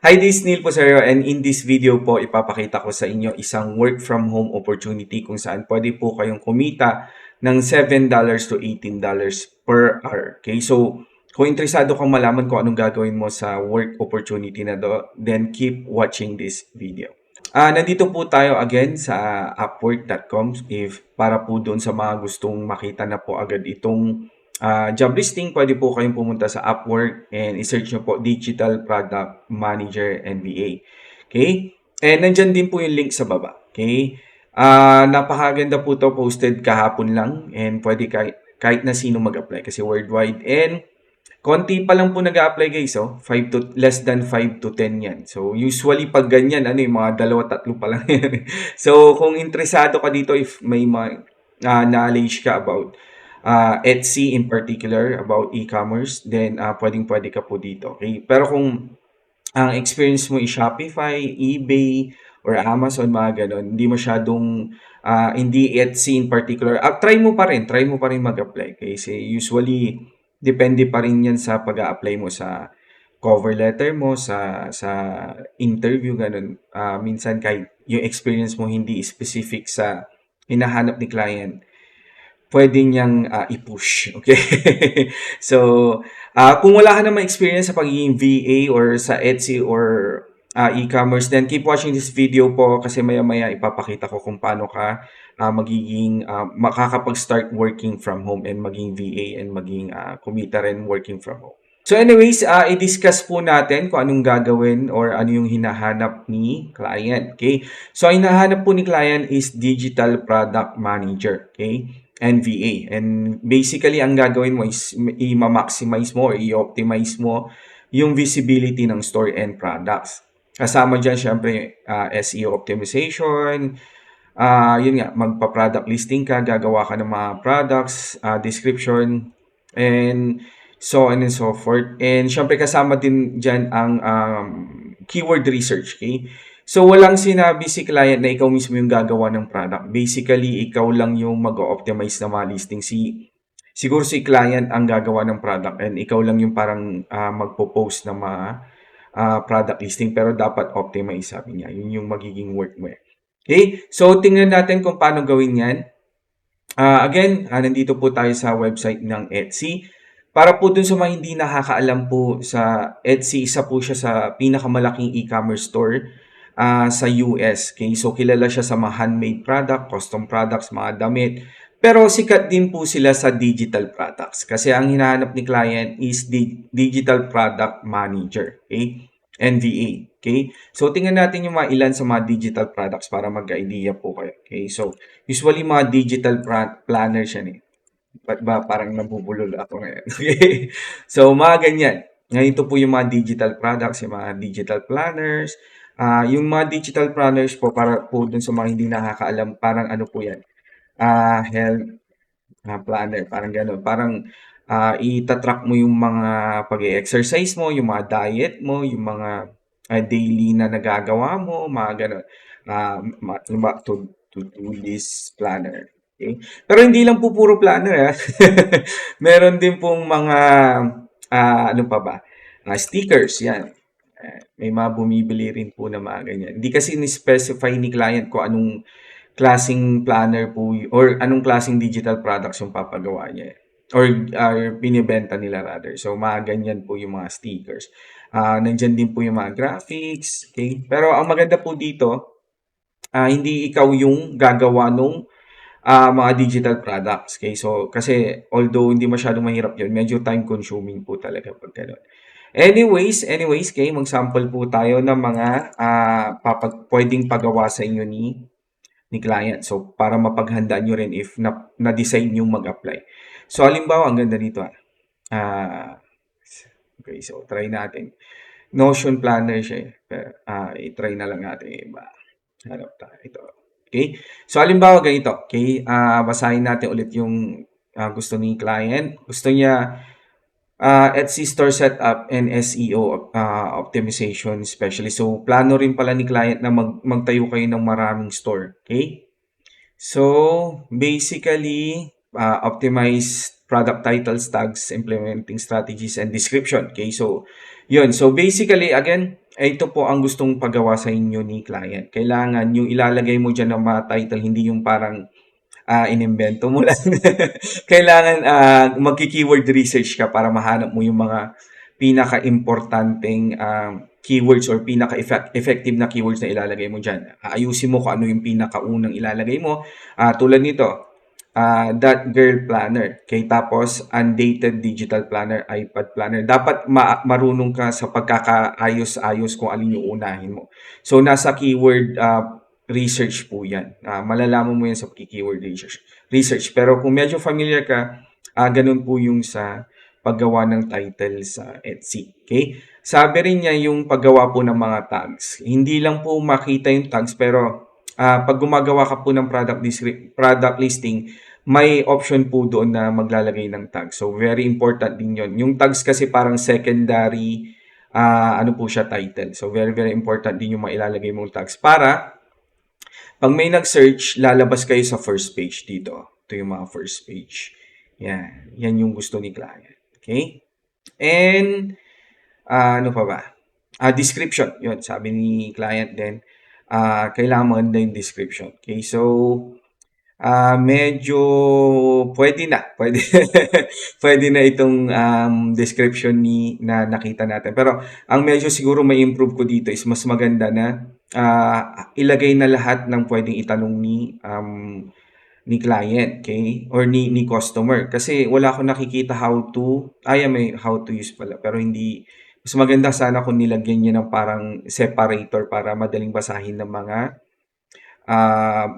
Hi, this is Neil Posario and in this video po ipapakita ko sa inyo isang work from home opportunity kung saan pwede po kayong kumita ng $7 to $18 per hour. Okay, so kung interesado kang malaman kung anong gagawin mo sa work opportunity na do, then keep watching this video. Nandito po tayo again sa upwork.com if para po doon sa mga gustong makita na po agad itong job listing, pwede po kayong pumunta sa Upwork and i-search nyo po Digital Product Manager NVA. Okay? And nandyan din po yung link sa baba. Okay? Napakaganda po to, posted kahapon lang and pwede kahit na sino mag-apply kasi worldwide. And konti pa lang po nag-a-apply guys, oh. Less than 5 to 10 yan. So, usually pag ganyan, yung mga dalawa, tatlo pa lang yan. So, kung interesado ka dito, if may mga knowledge ka about Etsy in particular, about e-commerce, then pwedeng-pwede ka po dito. Okay? Pero kung ang experience mo is Shopify, eBay, or Amazon, mga ganon, hindi masyadong, hindi Etsy in particular, try mo pa rin mag-apply. Kasi usually, depende pa rin yan sa pag-a-apply mo sa cover letter mo, sa interview, ganun. Minsan kahit yung experience mo hindi specific sa hinahanap ni client, pwede niyang i-push. Okay? So, kung wala ka namang experience sa pagiging VA or sa Etsy or e-commerce, then keep watching this video po kasi maya-maya ipapakita ko kung paano ka magiging makakapag-start working from home and maging VA and maging kumita rin working from home. So anyways, i-discuss po natin kung anong gagawin or ano yung hinahanap ni client. Okay? So, ang hinahanap po ni client is Digital Product Manager. Okay? NVA. And basically, ang gagawin mo is i-maximize mo or i-optimize mo yung visibility ng store and products. Kasama dyan, syempre, SEO optimization, yun nga, magpa-product listing ka, gagawa ka ng mga products, description, and so on and so forth. And syempre kasama din dyan ang keyword research. Okay? So walang sinabi si client na ikaw mismo yung gagawa ng product. Basically, ikaw lang yung mag-optimize na mga listing. Siguro si client ang gagawa ng product and ikaw lang yung parang magpo-post ng mga product listing pero dapat optimize, sabi niya. Yun yung magiging work mo. Okay? So tingnan natin kung paano gawin yan. Again, nandito po tayo sa website ng Etsy. Para po dun sa mga hindi nakakaalam po sa Etsy, isa po siya sa pinakamalaking e-commerce store sa US. Okay? So, kilala siya sa mga handmade product, custom products, mga damit. Pero sikat din po sila sa digital products. Kasi ang hinahanap ni client is Digital Product Manager. Okay? NVA. Okay? So, tingnan natin yung mga ilan sa mga digital products para mag-idea po kayo. Okay? So, usually mga digital planner siya eh. Ba't ba parang nabubulol ako ngayon? Okay. So, mga ganyan. Ngayon ito po yung mga digital products, yung mga digital planners. Yung mga digital planners po, para po dun sa mga hindi nakakaalam, parang ano po yan? Health planner, parang gano'n. Parang itatrack mo yung mga pag-exercise mo, yung mga diet mo, yung mga daily na nagagawa mo, mga gano'n. To-do list planner. Okay? Pero hindi lang po puro planner. Meron din pong mga, ano pa ba? Stickers, yan. May mga bumibili rin po na mga ganyan. Hindi kasi ni-specify ni client kung anong klaseng planner po or anong klaseng digital products yung papagawa niya or binibenta nila rather. So, mga ganyan po yung mga stickers. Nandyan din po yung mga graphics. Okay? Pero ang maganda po dito, hindi ikaw yung gagawa nung mga digital products. Okay? So, kasi although hindi masyadong mahirap yun, medyo time consuming po talaga pag gano'n. Anyways, okay, mag-sample po tayo ng mga pwedeng pagawa sa inyo ni client. So, para mapaghandaan nyo rin if na-design yung mag-apply. So, halimbawa, ang ganda nito. Okay, so try natin. Notion planner siya. I-try na lang natin iba. Hanap tayo. Ito. Okay? So, halimbawa ganito. Okay? Basahin natin ulit yung gusto ni client. Gusto niya Etsy store setup and SEO optimization specialist. So, plano rin pala ni client na magtayo kayo ng maraming store. Okay? So, basically, optimize product titles, tags, implementing strategies, and description. Okay? So, yun. So, basically, again, ito po ang gustong pagawa sa inyo ni client. Kailangan yung ilalagay mo diyan na mga title, hindi yung parang inimbento mo lang. Kailangan magki-keyword research ka para mahanap mo yung mga pinaka-importanteng keywords or pinaka-effective na keywords na ilalagay mo dyan. Ayusin mo kung ano yung pinakaunang ilalagay mo. Tulad nito, that girl planner. Okay, tapos undated digital planner, iPad planner. Dapat marunong ka sa pagkakaayos-ayos kung alin yung unahin mo. So nasa keyword research po 'yan. Malalaman mo 'yan sa keyword research. Pero kung medyo familiar ka, ganun po yung sa paggawa ng title sa Etsy. Okay? Sabi rin niya yung paggawa po ng mga tags. Hindi lang po makita yung tags pero pag gumagawa ka po ng product listing, may option po doon na maglalagay ng tags. So, very important din yon. Yung tags kasi parang secondary, ano po siya, title. So, very, very important din yung mailalagay mong tags para pag may nag-search, lalabas kayo sa first page dito. Ito yung mga first page. Yan. Yan yung gusto ni client. Okay? And, ano pa ba? Description. Yun, sabi ni client din. Kailangan maganda yung description. Okay, so medyo pwede na. Pwede na itong description na nakita natin. Pero ang medyo siguro may improve ko dito is mas maganda na ilagay na lahat ng pwedeng itanong ni client, okay? Or ni customer. Kasi wala akong nakikita may how to use pala. Pero hindi, mas maganda sana kung nilagyan niya ng parang separator para madaling basahin ng mga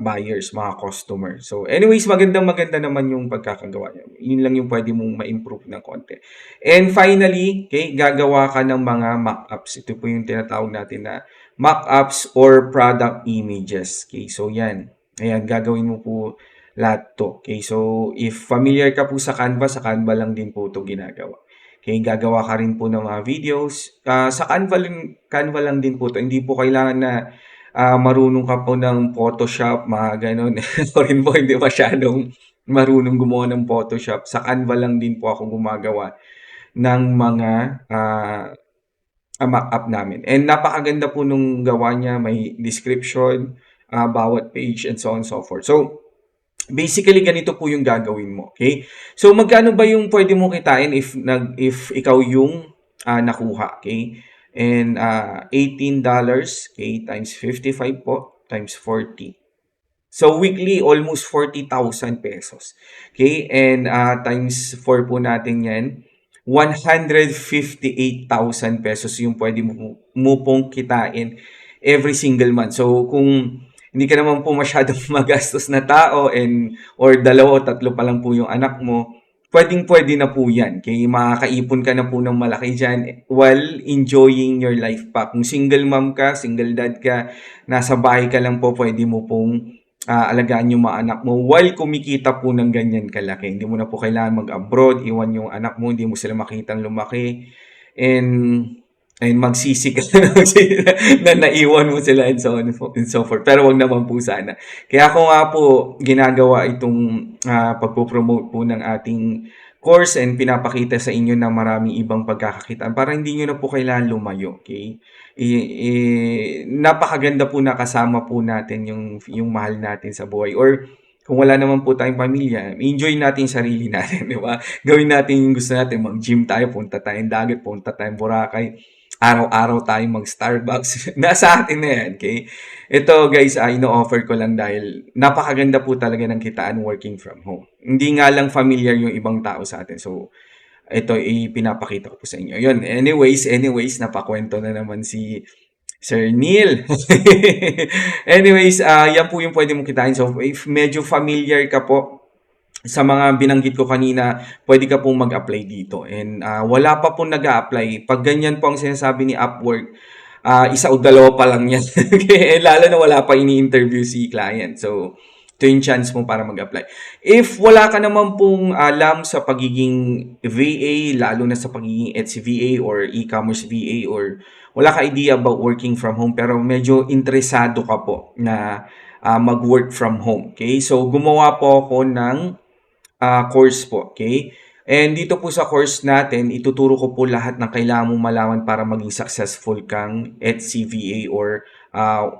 buyers, mga customer. So anyways, maganda naman yung pagkakagawa niya. Yun lang yung pwede mong ma-improve ng konti. And finally, okay, gagawa ka ng mga mock-ups. Ito po yung tinatawag natin na mock-ups or product images. Okay, so yan. Ayan, gagawin mo po lahat to. Okay, so if familiar ka po sa Canva lang din po ito ginagawa. Okay, gagawa ka rin po ng mga videos. Sa Canva lang din po ito. Hindi po kailangan na marunong ka po ng Photoshop, mga ganun. Ako rin po hindi masyadong marunong gumawa ng Photoshop. Sa Canva lang din po ako gumagawa ng mga mock-up namin. And napakaganda po nung gawa niya. May description, bawat page, and so on and so forth. So, basically, ganito po yung gagawin mo. Okay? So, magkano ba yung pwede mo kitain if ikaw yung nakuha? Okay? And $18, okay, times 55 po, times 40. So, weekly, almost 40,000 pesos. Okay? And times 4 po natin yan. 158,000 pesos yung pwede mo pong kitain every single month. So, kung hindi ka naman po masyadong magastos na tao or 2 o 3 pa lang po yung anak mo, pwedeng-pwede na po yan. Kaya makakaipon ka na po ng malaki dyan while enjoying your life pa. Kung single mom ka, single dad ka, nasa bahay ka lang po, pwede mo pong alagaan yung mga anak mo while kumikita po ng ganyan kalaki. Hindi mo na po kailangan mag-abroad, iwan yung anak mo, hindi mo sila makitang lumaki. And magsisi ka na naiwan mo sila and so on and so forth. Pero wag naman po sana. Kaya ako nga po ginagawa itong pagpo-promote po ng ating course and pinapakita sa inyo na maraming ibang pagkakakitaan para hindi nyo na po kailangan lumayo. Okay? Napakaganda po na kasama po natin yung mahal natin sa buhay. Or kung wala naman po tayong pamilya, enjoy natin yung sarili natin, di ba? Gawin natin yung gusto natin, mag-gym tayo, punta tayong dagat, punta tayong Boracay, araw-araw tayong mag-Starbucks. Nasa atin na yan, okay? Ito guys, ino-offer ko lang dahil napakaganda po talaga ng kitaan working from home. Hindi nga lang familiar yung ibang tao sa atin. So, ito ipinapakita ko po sa inyo. Yun, anyways, napakwento na naman si Sir Neil. Anyways, yan po yung pwede mong kitain. So, if medyo familiar ka po sa mga binanggit ko kanina, pwede ka pong mag-apply dito. And wala pa po nag-a-apply. Pag ganyan po ang sinasabi ni Upwork, isa o dalawa pa lang yan. Okay? Lalo na wala pa ini-interview si client. So, ito yung chance mo para mag-apply. If wala ka naman pong alam sa pagiging VA, lalo na sa pagiging Etsy VA or e-commerce VA or wala ka idea about working from home pero medyo interesado ka po na mag-work from home. Okay? So, gumawa po ako ng course po. Okay? And dito po sa course natin, ituturo ko po lahat ng kailangan mong malaman para maging successful kang HCVA or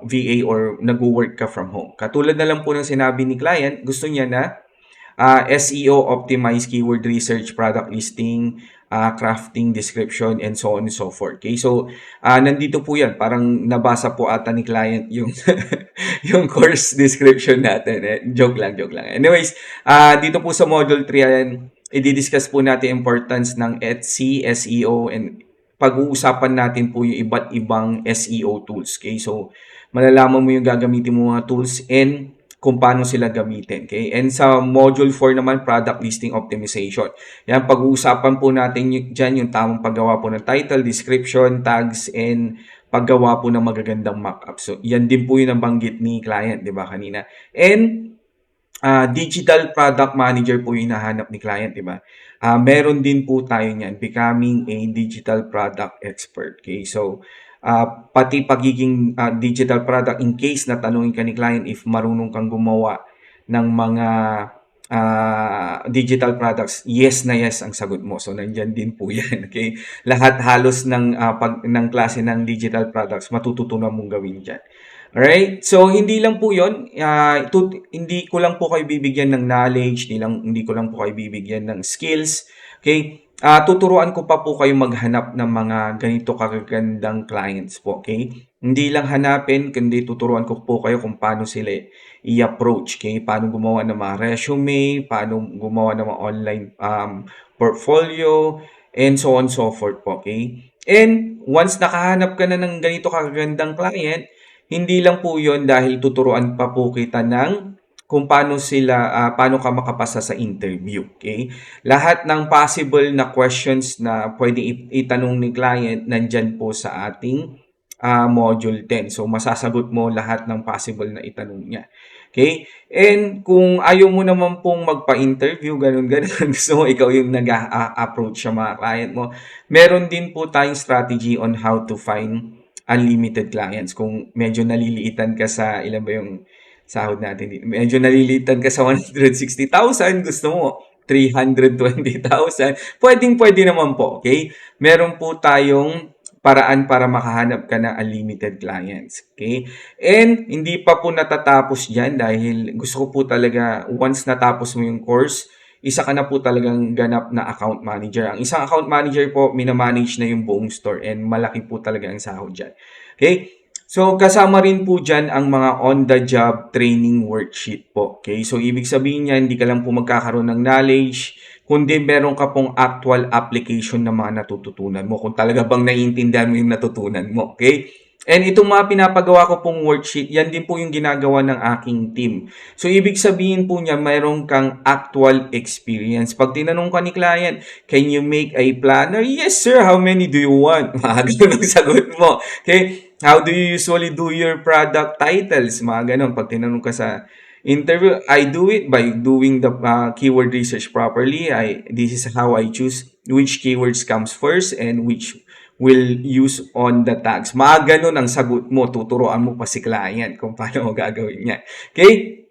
VA or nag-work ka from home. Katulad na lang po ng sinabi ni client, gusto niya na SEO, optimize keyword research, product listing, crafting, description, and so on and so forth. Okay, so nandito po yan. Parang nabasa po ata ni client yung yung course description natin. Joke lang, joke lang. Anyways, dito po sa Module 3, ayan, i-discuss po natin importance ng Etsy, SEO, and pag-uusapan natin po yung iba't ibang SEO tools. Okay, so malalaman mo yung gagamitin mo mga tools and kung paano sila gamitin. Okay? And sa Module 4 naman, Product Listing Optimization. Yan, pag-uusapan po natin dyan yung tamang paggawa po ng title, description, tags, and paggawa po ng magagandang mock-up. So, yan din po yung nabanggit ni client, di ba, kanina. And digital product manager po yung hinahanap ni client, di ba? Meron din po tayo niyan, becoming a digital product expert. Okay? So, pati pagiging digital product in case na tanungin ka ni client if marunong kang gumawa ng mga digital products, yes na yes ang sagot mo. So, nandyan din po yan. Okay? Lahat halos ng klase ng digital products, matututunan mong gawin dyan. Alright? So, hindi lang po yun. Hindi ko lang po kayo bibigyan ng knowledge, hindi ko lang po kayo bibigyan ng skills. Okay? Tuturuan ko pa po kayo maghanap ng mga ganito kagagandang clients po, okay? Hindi lang hanapin, kundi tuturuan ko po kayo kung paano sila i-approach, okay? Paano gumawa ng mga resume, paano gumawa ng mga online portfolio, and so on so forth po, okay? And once nakahanap ka na ng ganito kagagandang client, hindi lang po yon dahil tuturuan pa po kita ng kung paano paano ka makapasa sa interview, okay? Lahat ng possible na questions na pwedeng itanong ni client nandyan po sa ating module 10. So, masasagot mo lahat ng possible na itanong niya. Okay? And kung ayaw mo naman pong magpa-interview, ganun-ganun, gusto mo ikaw yung nag-approach sa mga client mo, meron din po tayong strategy on how to find unlimited clients. Kung medyo naliliitan ka sa, ilan ba yung sahod natin dito? Medyo nalilitan ka sa 160,000, gusto mo 320,000, pwedeng-pwede naman po, okay? Meron po tayong paraan para makahanap ka ng unlimited clients, okay? And hindi pa po natatapos dyan dahil gusto ko po talaga, once natapos mo yung course, isa ka na po talagang ganap na account manager. Ang isang account manager po, minamanage na yung buong store and malaki po talaga ang sahod dyan. Okay? So, kasama rin po dyan ang mga on-the-job training worksheet po. Okay? So, ibig sabihin niya, hindi ka lang po magkakaroon ng knowledge, kundi meron ka pong actual application na mga natututunan mo. Kung talaga bang naiintindihan mo yung natutunan mo. Okay? And itong mga pinapagawa ko pong worksheet, yan din po yung ginagawa ng aking team. So, ibig sabihin po niya, mayroon kang actual experience. Pag tinanong ka ni client, can you make a planner? Yes, sir. How many do you want? Mga ganun ang sagot mo. Okay? How do you usually do your product titles? Mga ganun. Pag tinanong ka sa interview, I do it by doing the keyword research properly. This is how I choose which keywords comes first and which will use on the tags. Mga ganun ang sagot mo. Tuturuan mo pa si client kung paano mo gagawin yan. Okay?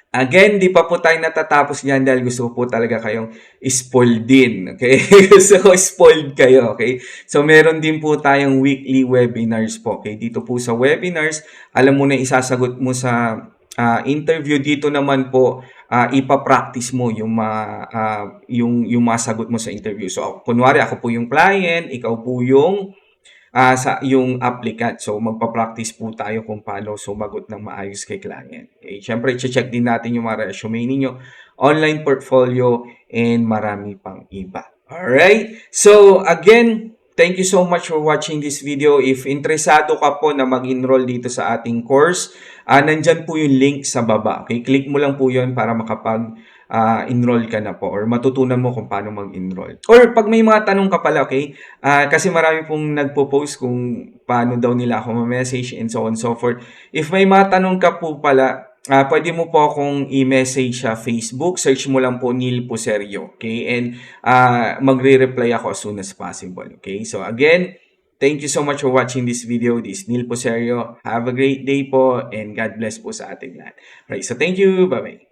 Again, di pa po tayo natatapos niyan dahil gusto ko po talaga kayong spoiled din. Okay? Gusto ko spoiled kayo. Okay? So, meron din po tayong weekly webinars po. Okay? Dito po sa webinars, alam mo na isasagot mo sa interview. Dito naman po, ipapractice mo yung masagot mo sa interview. So, kunwari ako po yung client, ikaw po yung yung applicant. So, magpa-practice po tayo kung paano sumagot ng maayos kay client. Okay? Siyempre, check din natin yung mga resume ninyo, online portfolio, and marami pang iba. Alright? So, again, thank you so much for watching this video. If interesado ka po na mag-enroll dito sa ating course, nandyan po yung link sa baba. Okay? Click mo lang po yun para enroll ka na po or matutunan mo kung paano mag-enroll. Or pag may mga tanong ka pala, okay? Kasi marami pong nagpo-post kung paano daw nila ako ma-message and so on and so forth. If may mga tanong ka po pala, pwede mo po akong i-message sa Facebook. Search mo lang po Neil Puserio. Okay? And magre-reply ako as soon as possible. Okay? So again, thank you so much for watching this video. This is Neil Puserio. Have a great day po and God bless po sa ating lahat. Right, so thank you. Bye-bye.